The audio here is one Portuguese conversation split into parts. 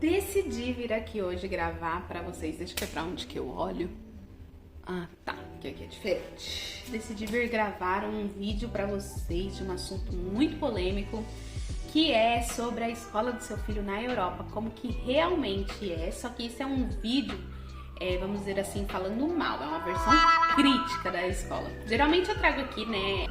decidi vir aqui hoje gravar pra vocês. Deixa eu ver pra onde que eu olho. Ah, tá, que aqui é diferente. Decidi vir gravar um vídeo pra vocês de um assunto muito polêmico, que é sobre a escola do seu filho na Europa, como que realmente é. Só que isso é um vídeo, vamos dizer assim, falando mal, é uma versão crítica da escola. Geralmente eu trago aqui, né,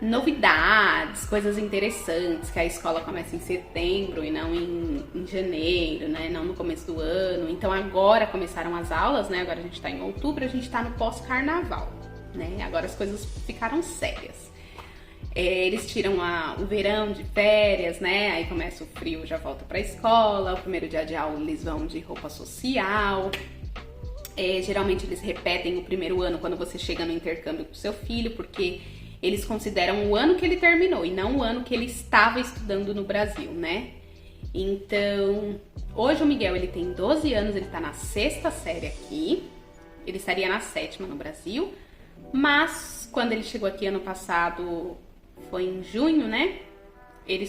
novidades, coisas interessantes, que a escola começa em setembro e não em janeiro, né, não no começo do ano. Então agora começaram as aulas, né, agora a gente tá em outubro, a gente tá no pós-carnaval, né, agora as coisas ficaram sérias. Eles tiram o verão de férias, né, aí começa o frio, já volta pra escola, o primeiro dia de aula eles vão de roupa social. Geralmente eles repetem o primeiro ano quando você chega no intercâmbio com seu filho, porque eles consideram o ano que ele terminou e não o ano que ele estava estudando no Brasil, né? Então, hoje o Miguel, ele tem 12 anos, ele tá na 6ª série aqui, ele estaria na 7ª no Brasil, mas quando ele chegou aqui ano passado, foi em junho, né? Ele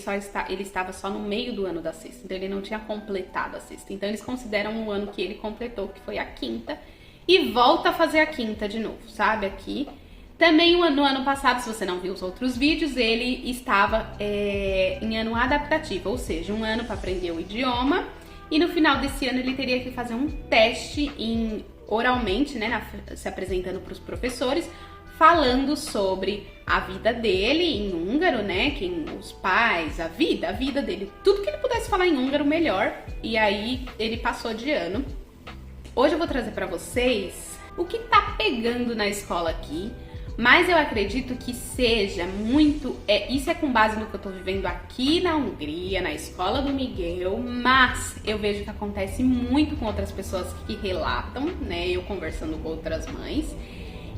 estava só no meio do ano da 6ª, então ele não tinha completado a 6ª. Então eles consideram o ano que ele completou, que foi a 5ª, e volta a fazer a 5ª de novo, sabe? Aqui. Também no ano passado, se você não viu os outros vídeos, ele estava em ano adaptativo, ou seja, um ano para aprender o idioma, e no final desse ano ele teria que fazer um teste oralmente, né, se apresentando para os professores, falando sobre a vida dele em húngaro, né, os pais, a vida dele, tudo que ele pudesse falar em húngaro melhor, e aí ele passou de ano. Hoje eu vou trazer para vocês o que tá pegando na escola aqui, mas eu acredito que seja muito... isso é com base no que eu tô vivendo aqui na Hungria, na escola do Miguel, mas eu vejo que acontece muito com outras pessoas que relatam, né, eu conversando com outras mães,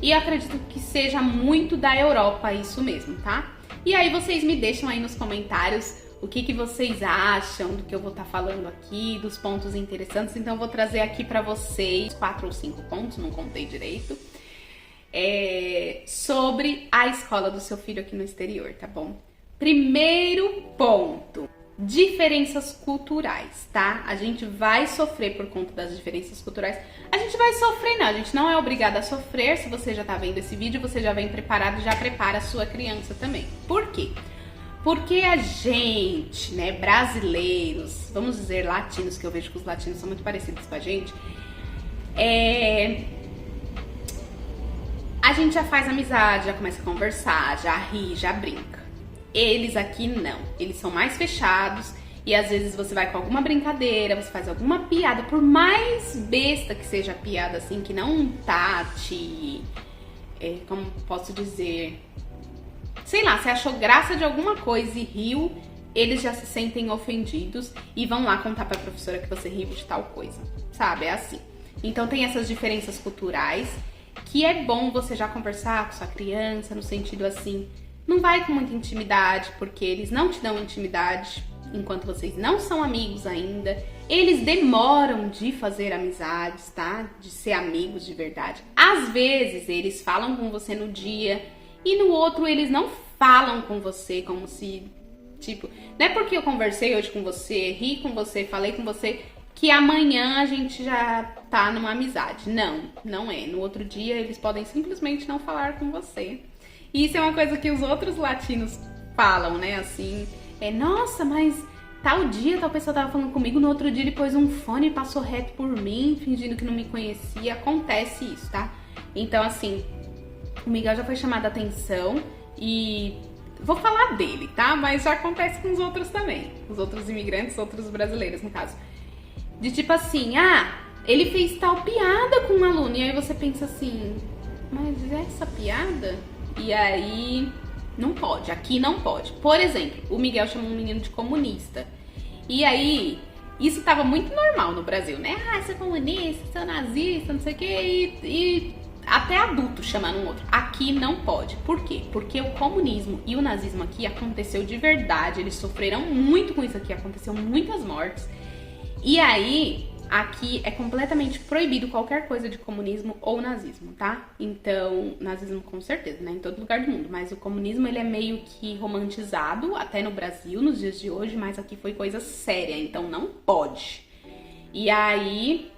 e eu acredito que seja muito da Europa isso mesmo, tá? E aí vocês me deixam aí nos comentários o que vocês acham do que eu vou estar falando aqui, dos pontos interessantes. Então eu vou trazer aqui pra vocês 4 ou 5 pontos, não contei direito, sobre a escola do seu filho aqui no exterior, tá bom? Primeiro ponto, diferenças culturais, tá? A gente vai sofrer por conta das diferenças culturais. A gente vai sofrer, não, a gente não é obrigada a sofrer. Se você já tá vendo esse vídeo, você já vem preparado, já prepara a sua criança também. Por quê? Porque a gente, né, brasileiros, vamos dizer latinos, que eu vejo que os latinos são muito parecidos com a gente já faz amizade, já começa a conversar, já ri, já brinca. Eles aqui não, eles são mais fechados e às vezes você vai com alguma brincadeira, você faz alguma piada, por mais besta que seja a piada assim, que não tá como posso dizer, sei lá, você achou graça de alguma coisa e riu, eles já se sentem ofendidos e vão lá contar pra professora que você riu de tal coisa, sabe? É assim. Então tem essas diferenças culturais, que é bom você já conversar com sua criança, no sentido assim, não vai com muita intimidade, porque eles não te dão intimidade enquanto vocês não são amigos ainda. Eles demoram de fazer amizades, tá? De ser amigos de verdade. Às vezes eles falam com você no dia e no outro eles não falam com você, como se, tipo, não é porque eu conversei hoje com você, ri com você, falei com você, que amanhã a gente já tá numa amizade. Não, não é. No outro dia eles podem simplesmente não falar com você. E isso é uma coisa que os outros latinos falam, né? Assim, nossa, mas tal dia tal pessoa tava falando comigo, no outro dia ele pôs um fone e passou reto por mim, fingindo que não me conhecia. Acontece isso, tá? Então, assim, o Miguel já foi chamado a atenção e vou falar dele, tá? Mas já acontece com os outros também. Os outros imigrantes, outros brasileiros, no caso. De tipo assim, ele fez tal piada com um aluno. E aí você pensa assim, mas essa piada? E aí, não pode, aqui não pode. Por exemplo, o Miguel chamou um menino de comunista. E aí, isso tava muito normal no Brasil, né? Sou comunista, sou nazista, não sei o quê. E até adulto chamando um outro. Aqui não pode. Por quê? Porque o comunismo e o nazismo aqui aconteceu de verdade. Eles sofreram muito com isso aqui, aconteceu muitas mortes. E aí, aqui é completamente proibido qualquer coisa de comunismo ou nazismo, tá? Então, nazismo com certeza, né? Em todo lugar do mundo. Mas o comunismo, ele é meio que romantizado, até no Brasil, nos dias de hoje, mas aqui foi coisa séria, então não pode. E aí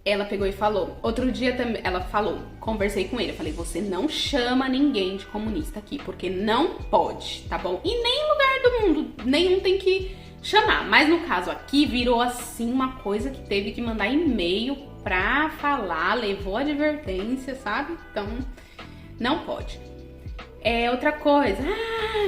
ela pegou e falou, outro dia também, ela falou, conversei com ele, eu falei, você não chama ninguém de comunista aqui, porque não pode, tá bom? E nem lugar do mundo, nenhum tem que chamar, mas no caso aqui virou assim uma coisa que teve que mandar e-mail pra falar, levou advertência, sabe? Então, não pode. Outra coisa,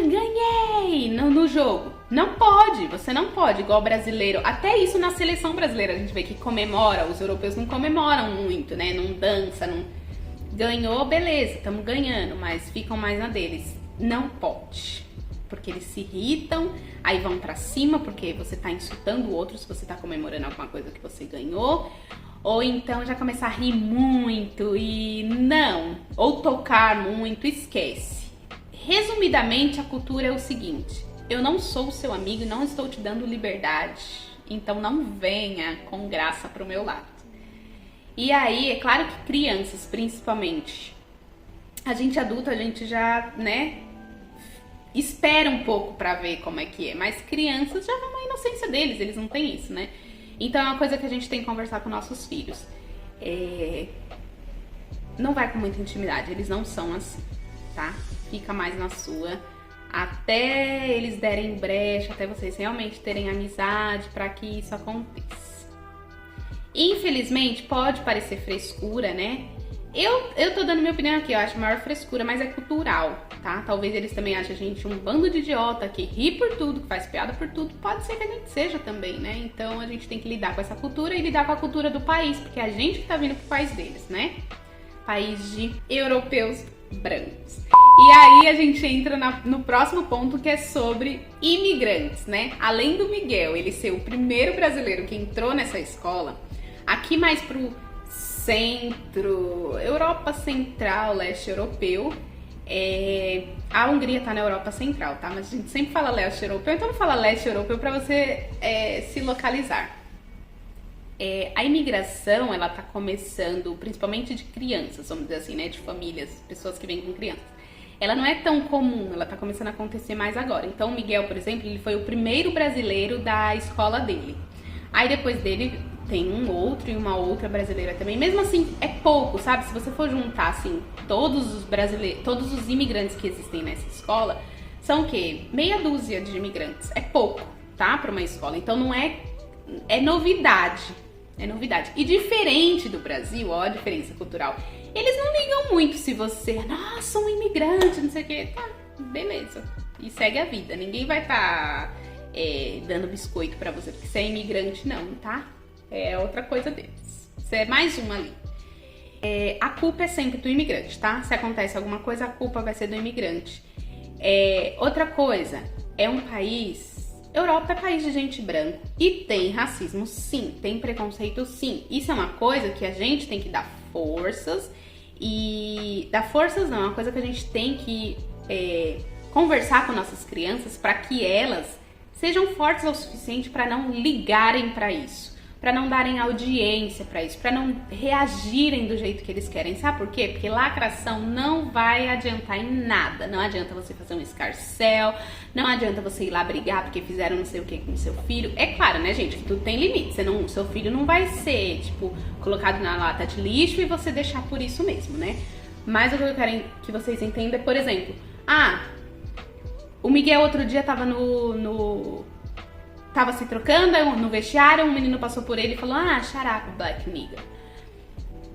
ganhei no jogo. Não pode, você não pode, igual o brasileiro. Até isso na seleção brasileira a gente vê que comemora, os europeus não comemoram muito, né? Não dança, não... Ganhou, beleza, estamos ganhando, mas ficam mais na deles. Não pode, porque eles se irritam, aí vão pra cima, porque você tá insultando o outro se você tá comemorando alguma coisa que você ganhou. Ou então já começar a rir muito e não, ou tocar muito, esquece. Resumidamente, a cultura é o seguinte: eu não sou seu amigo e não estou te dando liberdade, então não venha com graça pro meu lado. E aí, é claro que crianças, principalmente, a gente adulta, a gente já, né, espera um pouco pra ver como é que é, mas crianças já vão na inocência deles, eles não têm isso, né? Então é uma coisa que a gente tem que conversar com nossos filhos. Não vai com muita intimidade, eles não são assim, tá? Fica mais na sua, até eles derem brecha, até vocês realmente terem amizade pra que isso aconteça. Infelizmente, pode parecer frescura, né? Eu tô dando minha opinião aqui, eu acho maior frescura, mas é cultural, tá? Talvez eles também achem a gente um bando de idiota que ri por tudo, que faz piada por tudo. Pode ser que a gente seja também, né? Então a gente tem que lidar com essa cultura e lidar com a cultura do país, porque é a gente que tá vindo pro país deles, né? País de europeus brancos. E aí a gente entra no próximo ponto, que é sobre imigrantes, né? Além do Miguel, ele ser o primeiro brasileiro que entrou nessa escola, aqui mais pro centro, Europa Central, leste europeu, a Hungria tá na Europa Central, tá? Mas a gente sempre fala leste europeu, então fala leste europeu para você se localizar. A imigração, ela tá começando, principalmente de crianças, vamos dizer assim, né? De famílias, pessoas que vêm com crianças. Ela não é tão comum, ela tá começando a acontecer mais agora. Então o Miguel, por exemplo, ele foi o primeiro brasileiro da escola dele. Aí depois dele tem um outro e uma outra brasileira também. Mesmo assim, é pouco, sabe? Se você for juntar, assim, todos os brasileiros, todos os imigrantes que existem nessa escola, são o quê? Meia dúzia de imigrantes. É pouco, tá? Pra uma escola. Então não é novidade. É novidade. E diferente do Brasil, ó a diferença cultural. Eles não ligam muito se você, nossa, um imigrante, não sei o quê. Tá, beleza. E segue a vida. Ninguém vai estar dando biscoito pra você porque você é imigrante, não, tá? É outra coisa deles. Você é mais um ali. A culpa é sempre do imigrante, tá? Se acontece alguma coisa, a culpa vai ser do imigrante. Outra coisa, é um país... Europa é país de gente branca e tem racismo, sim, tem preconceito, sim. Isso é uma coisa que a gente tem que dar forças e... Dar forças não, é uma coisa que a gente tem que conversar com nossas crianças para que elas sejam fortes o suficiente para não ligarem para isso, para não darem audiência para isso, para não reagirem do jeito que eles querem. Sabe por quê? Porque lacração não vai adiantar em nada. Não adianta você fazer um escarcéu, não adianta você ir lá brigar porque fizeram não sei o que com seu filho. É claro, né, gente, que tudo tem limite. Seu filho não vai ser, tipo, colocado na lata de lixo e você deixar por isso mesmo, né? Mas o que eu quero que vocês entendam é, por exemplo, o Miguel outro dia tava tava se trocando no vestiário, um menino passou por ele e falou, shut up, black nigga.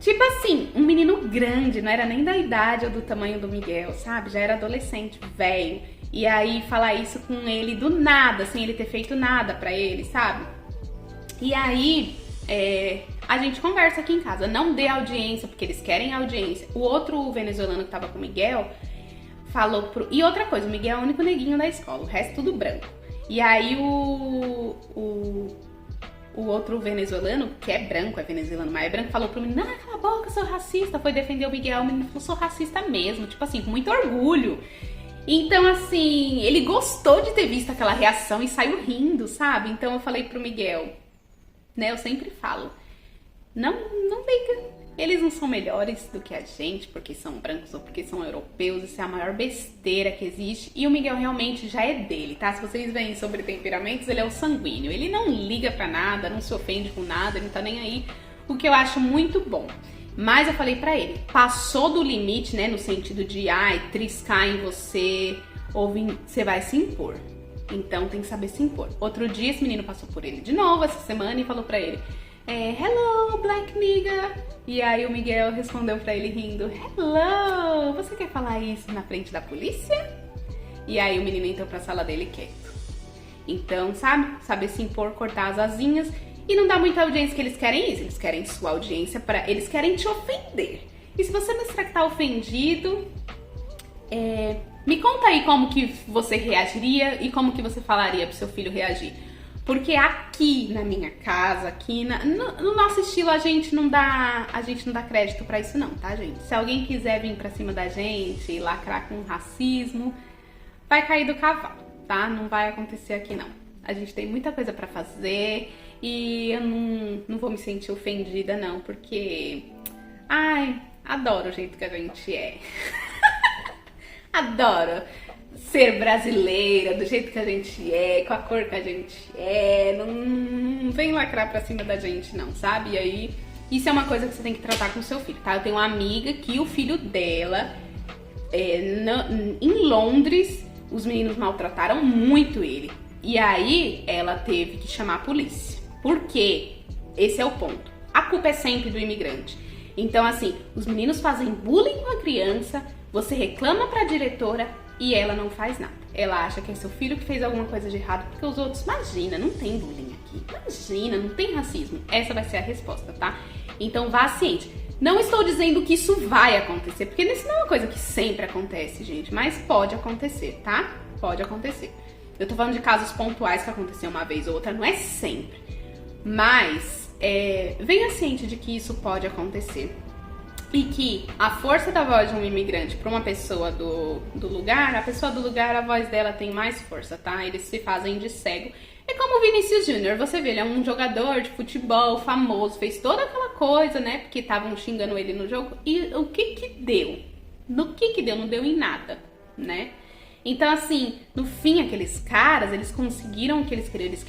Tipo assim, um menino grande, não era nem da idade ou do tamanho do Miguel, sabe? Já era adolescente, velho. E aí falar isso com ele do nada, sem ele ter feito nada pra ele, sabe? E aí, a gente conversa aqui em casa, não dê audiência, porque eles querem audiência. O outro venezuelano que tava com o Miguel falou E outra coisa, o Miguel é o único neguinho da escola, o resto tudo branco. E aí o outro venezuelano, que é branco, é venezuelano, mas é branco, falou pro menino, cala a boca, eu sou racista, foi defender o Miguel, o menino falou, sou racista mesmo, tipo assim, com muito orgulho. Então, assim, ele gostou de ter visto aquela reação e saiu rindo, sabe? Então eu falei pro Miguel, né, eu sempre falo, não liga, Eles não são melhores do que a gente porque são brancos ou porque são europeus. Isso é a maior besteira que existe. E o Miguel realmente já é dele, tá? Se vocês veem sobre temperamentos, ele é o sanguíneo. Ele não liga pra nada, não se ofende com nada, ele não tá nem aí. O que eu acho muito bom. Mas eu falei pra ele, passou do limite, né? No sentido de, triscar em você, ou você vai se impor. Então tem que saber se impor. Outro dia esse menino passou por ele de novo essa semana e falou pra ele, hello, black nigga. E aí o Miguel respondeu pra ele rindo, hello, você quer falar isso na frente da polícia? E aí o menino entrou pra sala dele quieto. Então, saber se impor, cortar as asinhas. E não dá muita audiência, que eles querem isso. Eles querem sua audiência, eles querem te ofender. E se você mostrar que tá ofendido, me conta aí como que você reagiria e como que você falaria pro seu filho reagir. Porque aqui na minha casa, aqui no nosso estilo, a gente não dá crédito pra isso não, tá, gente? Se alguém quiser vir pra cima da gente e lacrar com racismo, vai cair do cavalo, tá? Não vai acontecer aqui não. A gente tem muita coisa pra fazer e eu não vou me sentir ofendida não, porque... adoro o jeito que a gente é. Adoro ser brasileira, do jeito que a gente é, com a cor que a gente é. Não vem lacrar pra cima da gente não, sabe? E aí, isso é uma coisa que você tem que tratar com o seu filho, tá? Eu tenho uma amiga que o filho dela, em Londres, os meninos maltrataram muito ele. E aí, ela teve que chamar a polícia. Por quê? Esse é o ponto. A culpa é sempre do imigrante. Então, assim, os meninos fazem bullying com a criança, você reclama pra diretora e ela não faz nada. Ela acha que é seu filho que fez alguma coisa de errado, porque os outros, imagina, não tem bullying aqui. Imagina, não tem racismo. Essa vai ser a resposta, tá? Então, vá ciente. Não estou dizendo que isso vai acontecer, porque isso não é uma coisa que sempre acontece, gente, mas pode acontecer, tá? Pode acontecer. Eu tô falando de casos pontuais que aconteceu uma vez ou outra, não é sempre. Mas venha ciente de que isso pode acontecer. E que a força da voz de um imigrante para uma pessoa do lugar, a pessoa do lugar, a voz dela tem mais força, tá? Eles se fazem de cego. É como o Vinícius Júnior, você vê, ele é um jogador de futebol famoso, fez toda aquela coisa, né? Porque estavam xingando ele no jogo. E o que que deu? No que deu? Não deu em nada, né? Então, assim, no fim, aqueles caras, eles conseguiram o que eles queriam. Eles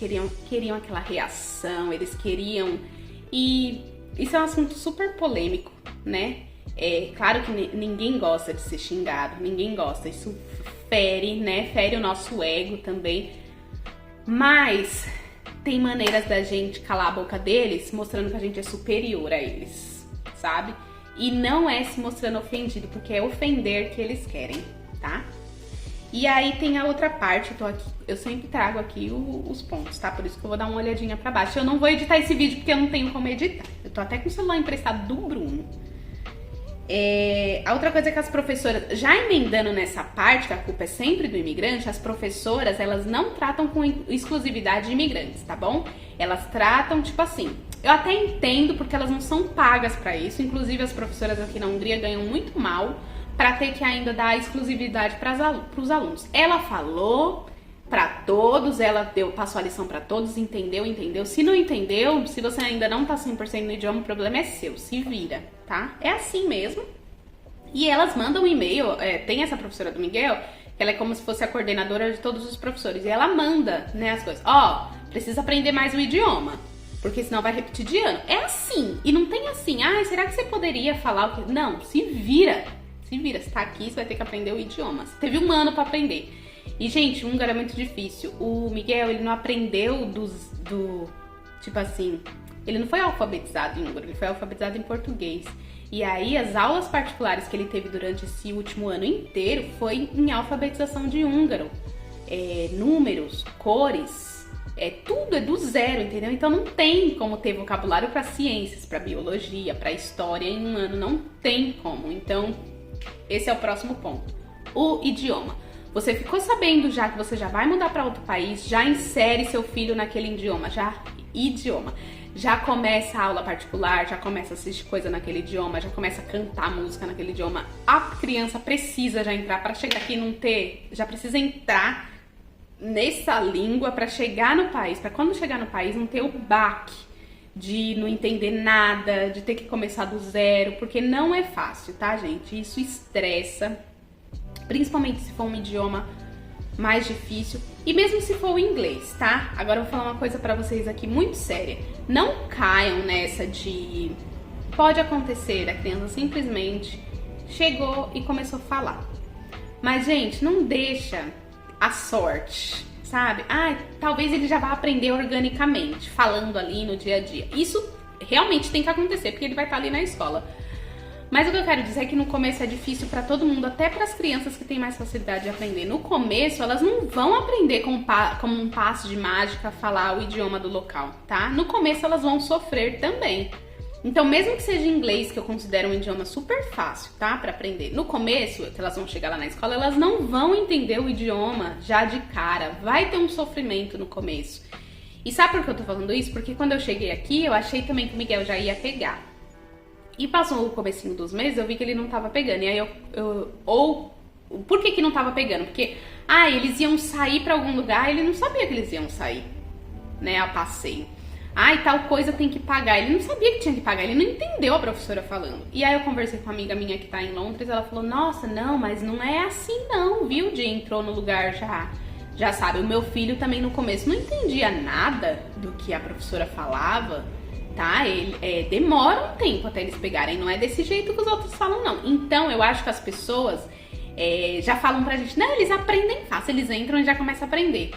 queriam aquela reação, eles queriam... E isso é um assunto super polêmico, né? É claro que ninguém gosta de ser xingado, ninguém gosta. Isso fere, né? Fere o nosso ego também. Mas tem maneiras da gente calar a boca deles, mostrando que a gente é superior a eles, sabe? E não é se mostrando ofendido, porque é ofender que eles querem, tá? E aí tem a outra parte, eu sempre trago aqui os pontos, tá? Por isso que eu vou dar uma olhadinha pra baixo. Eu não vou editar esse vídeo porque eu não tenho como editar. Eu tô até com o celular emprestado do Bruno. A outra coisa é que as professoras, já emendando nessa parte, que a culpa é sempre do imigrante, as professoras, elas não tratam com exclusividade de imigrantes, tá bom? Elas tratam, tipo assim, eu até entendo porque elas não são pagas pra isso, inclusive as professoras aqui na Hungria ganham muito mal para ter que ainda dar exclusividade para os alunos. Ela falou para todos, passou a lição para todos, entendeu? Se não entendeu, se você ainda não tá 100% no idioma, o problema é seu, se vira, tá? É assim mesmo. E elas mandam um e-mail, tem essa professora do Miguel, que ela é como se fosse a coordenadora de todos os professores, e ela manda, né, as coisas. Precisa aprender mais o idioma, porque senão vai repetir de ano. É assim, e não tem assim, será que você poderia falar o que... Não, se vira. Se vira, você tá aqui, você vai ter que aprender o idioma. Você teve um ano pra aprender. E, gente, húngaro é muito difícil. O Miguel, ele não aprendeu tipo assim, ele não foi alfabetizado em húngaro, ele foi alfabetizado em português. E aí, as aulas particulares que ele teve durante esse último ano inteiro foi em alfabetização de húngaro. Números, cores, tudo é do zero, entendeu? Então não tem como ter vocabulário para ciências, para biologia, para história em um ano, não tem como. Então, esse é o próximo ponto. O idioma. Você ficou sabendo já que você já vai mudar para outro país, já insere seu filho naquele idioma, já começa a aula particular, já começa a assistir coisa naquele idioma, já começa a cantar música naquele idioma. A criança precisa já entrar, para chegar aqui e não ter, já precisa entrar nessa língua para chegar no país, para quando chegar no país não ter o baque de não entender nada, de ter que começar do zero, porque não é fácil, tá, gente? Isso estressa, principalmente se for um idioma mais difícil, e mesmo se for o inglês, tá? Agora eu vou falar uma coisa pra vocês aqui muito séria. Não caiam nessa de... Pode acontecer, a criança simplesmente chegou e começou a falar. Mas, gente, não deixa a sorte, sabe? Talvez ele já vá aprender organicamente, falando ali no dia a dia. Isso realmente tem que acontecer, porque ele vai estar ali na escola. Mas o que eu quero dizer é que no começo é difícil para todo mundo, até para as crianças que têm mais facilidade de aprender. No começo, elas não vão aprender como um passe de mágica falar o idioma do local, tá? No começo, elas vão sofrer também. Então, mesmo que seja inglês, que eu considero um idioma super fácil, tá? Para aprender. No começo, que elas vão chegar lá na escola, elas não vão entender o idioma já de cara. Vai ter um sofrimento no começo. E sabe por que eu tô falando isso? Porque quando eu cheguei aqui, eu achei também que o Miguel já ia pegar. E passou o comecinho dos meses, eu vi que ele não tava pegando. E aí por que não tava pegando? Porque, eles iam sair pra algum lugar, ele não sabia que eles iam sair, né, a passeio. E tal coisa tem que pagar. Ele não sabia que tinha que pagar, ele não entendeu a professora falando. E aí eu conversei com uma amiga minha que tá em Londres, ela falou, nossa, não, mas não é assim não, viu? De entrou no lugar já sabe. O meu filho também no começo não entendia nada do que a professora falava, tá? Demora um tempo até eles pegarem, não é desse jeito que os outros falam, não. Então, eu acho que as pessoas já falam pra gente, não, eles aprendem fácil, eles entram e já começam a aprender.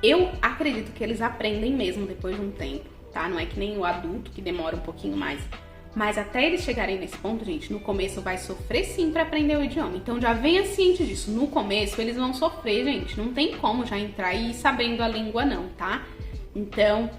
Eu acredito que eles aprendem mesmo depois de um tempo, tá? Não é que nem o adulto que demora um pouquinho mais. Mas até eles chegarem nesse ponto, gente, no começo vai sofrer sim pra aprender o idioma. Então já venha ciente disso. No começo eles vão sofrer, gente. Não tem como já entrar e ir sabendo a língua não, tá? Então...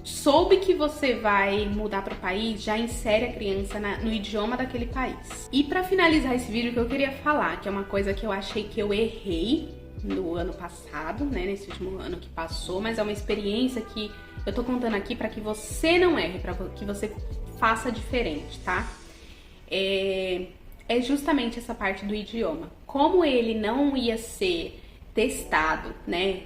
soube que você vai mudar para o país, já insere a criança no idioma daquele país. E para finalizar esse vídeo, que eu queria falar, que é uma coisa que eu achei que eu errei no ano passado, né, nesse último ano que passou, mas é uma experiência que eu tô contando aqui para que você não erre, para que você faça diferente, tá? É justamente essa parte do idioma. Como ele não ia ser testado, né,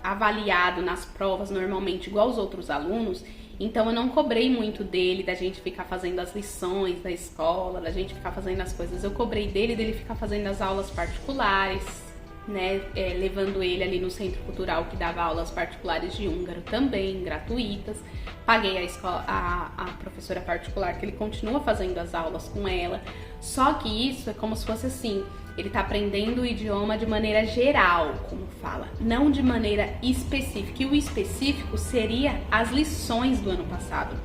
avaliado nas provas normalmente igual os outros alunos, então eu não cobrei muito dele, da gente ficar fazendo as lições da escola, da gente ficar fazendo as coisas. Eu cobrei dele ficar fazendo as aulas particulares, né, levando ele ali no centro cultural que dava aulas particulares de húngaro também, gratuitas. Paguei a professora particular, que ele continua fazendo as aulas com ela. Só que isso é como se fosse assim, ele tá aprendendo o idioma de maneira geral, como fala, não de maneira específica. E o específico seria as lições do ano passado.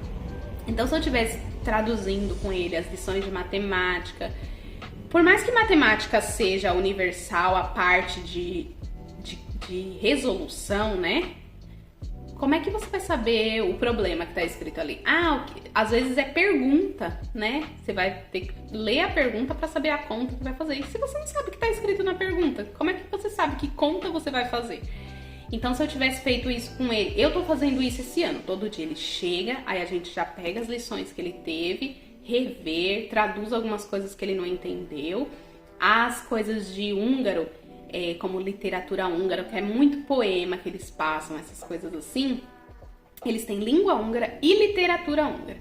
Então, se eu estivesse traduzindo com ele as lições de matemática, por mais que matemática seja universal, a parte de resolução, né? Como é que você vai saber o problema que tá escrito ali? Às vezes é pergunta, né? Você vai ter que ler a pergunta para saber a conta que vai fazer. E se você não sabe o que tá escrito na pergunta, como é que você sabe que conta você vai fazer? Então, se eu tivesse feito isso com ele, eu tô fazendo isso esse ano. Todo dia ele chega, aí a gente já pega as lições que ele teve, rever, traduz algumas coisas que ele não entendeu. As coisas de húngaro, como literatura húngara, que é muito poema que eles passam, essas coisas assim, eles têm língua húngara e literatura húngara.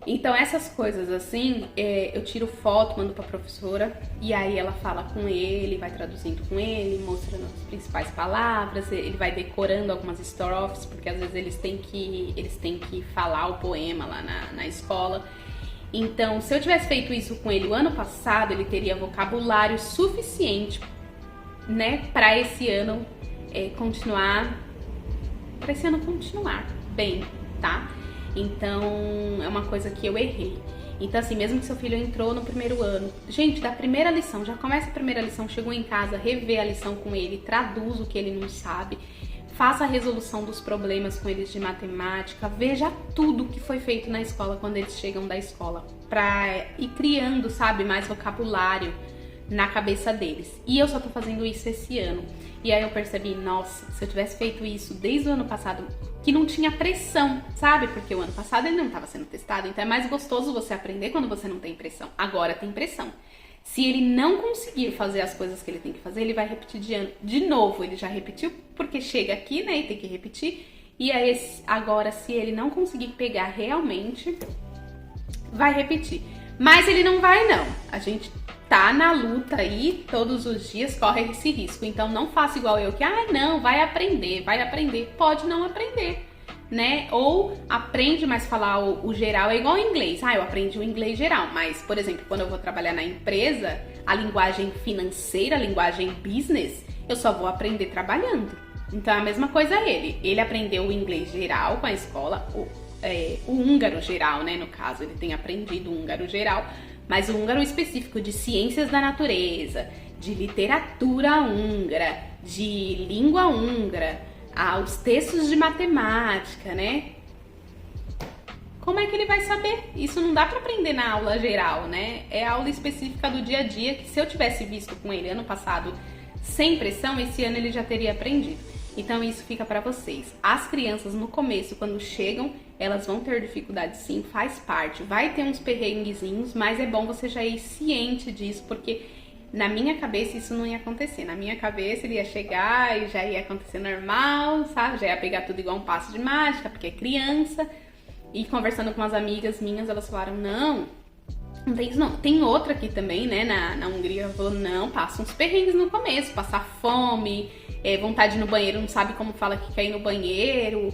Então essas coisas assim, eu tiro foto, mando pra professora, e aí ela fala com ele, vai traduzindo com ele, mostrando as principais palavras, ele vai decorando algumas estrofes, porque às vezes eles têm que falar o poema lá na escola. Então, se eu tivesse feito isso com ele o ano passado, ele teria vocabulário suficiente, né, para esse ano continuar bem, tá? Então, é uma coisa que eu errei. Então, assim, mesmo que seu filho entrou no primeiro ano, gente, da primeira lição, já começa a primeira lição, chegou em casa, revê a lição com ele, traduz o que ele não sabe, faça a resolução dos problemas com eles de matemática, veja tudo que foi feito na escola quando eles chegam da escola, pra ir criando, sabe, mais vocabulário na cabeça deles. E eu só tô fazendo isso esse ano. E aí eu percebi, nossa, se eu tivesse feito isso desde o ano passado, que não tinha pressão, sabe? Porque o ano passado ele não estava sendo testado, então é mais gostoso você aprender quando você não tem pressão. Agora tem pressão. Se ele não conseguir fazer as coisas que ele tem que fazer, ele vai repetir de novo. Ele já repetiu porque chega aqui, né, e tem que repetir. E aí, agora, se ele não conseguir pegar realmente, vai repetir. Mas ele não vai, não. A gente tá na luta aí, todos os dias corre esse risco. Então não faça igual eu, que, não, vai aprender. Pode não aprender, né? Ou aprende, mas falar o geral é igual ao inglês. Eu aprendi o inglês geral, mas, por exemplo, quando eu vou trabalhar na empresa, a linguagem financeira, a linguagem business, eu só vou aprender trabalhando. Então, a mesma coisa ele aprendeu o inglês geral com a escola, o húngaro geral, né, no caso, ele tem aprendido o húngaro geral, mas o húngaro específico de ciências da natureza, de literatura húngara, de língua húngara, os textos de matemática, né? Como é que ele vai saber? Isso não dá pra aprender na aula geral, né? É aula específica do dia a dia, que se eu tivesse visto com ele ano passado sem pressão, esse ano ele já teria aprendido. Então isso fica pra vocês. As crianças no começo, quando chegam, elas vão ter dificuldade sim, faz parte. Vai ter uns perrenguezinhos, mas é bom você já ir ciente disso, porque na minha cabeça isso não ia acontecer. Na minha cabeça ele ia chegar e já ia acontecer normal, sabe? Já ia pegar tudo igual um passo de mágica, porque é criança. E conversando com as amigas minhas, elas falaram, não tem isso não. Tem outra aqui também, né, na Hungria, falou, não, passa uns perrengues no começo, passar fome, vontade no banheiro, não sabe como fala que quer ir no banheiro.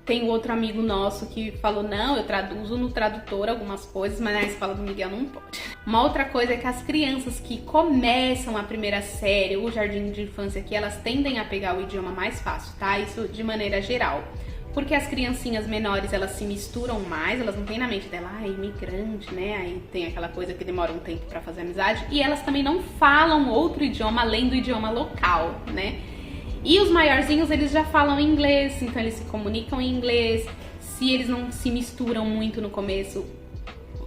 Tem outro amigo nosso que falou, não, eu traduzo no tradutor algumas coisas, mas na escola do Miguel não pode. Uma outra coisa é que as crianças que começam a primeira série, o jardim de infância aqui, elas tendem a pegar o idioma mais fácil, tá? Isso de maneira geral. Porque as criancinhas menores, elas se misturam mais, elas não têm na mente dela, imigrante, né? Aí tem aquela coisa que demora um tempo pra fazer amizade. E elas também não falam outro idioma além do idioma local, né? E os maiorzinhos, eles já falam inglês, então eles se comunicam em inglês. Se eles não se misturam muito no começo,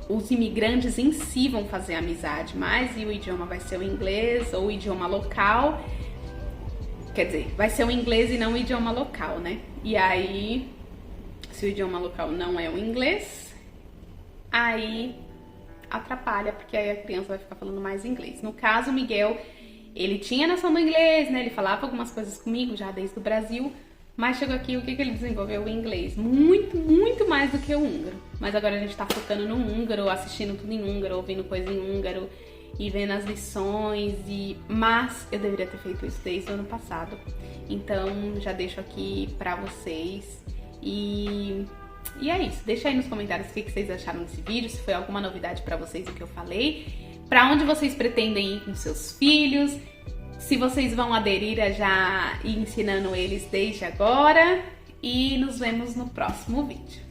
os imigrantes em si vão fazer amizade mais e o idioma vai ser o inglês ou o idioma local. Quer dizer, vai ser o inglês e não o idioma local, né? E aí, se o idioma local não é o inglês, aí atrapalha, porque aí a criança vai ficar falando mais inglês. No caso, o Miguel, ele tinha noção do inglês, né? Ele falava algumas coisas comigo já desde o Brasil, mas chegou aqui, o que ele desenvolveu? O inglês. Muito, muito mais do que o húngaro. Mas agora a gente tá focando no húngaro, assistindo tudo em húngaro, ouvindo coisa em húngaro e vendo as lições, mas eu deveria ter feito isso desde o ano passado. Então já deixo aqui pra vocês e é isso. Deixa aí nos comentários o que vocês acharam desse vídeo, se foi alguma novidade pra vocês o que eu falei, pra onde vocês pretendem ir com seus filhos, se vocês vão aderir a já ir ensinando eles desde agora, e nos vemos no próximo vídeo.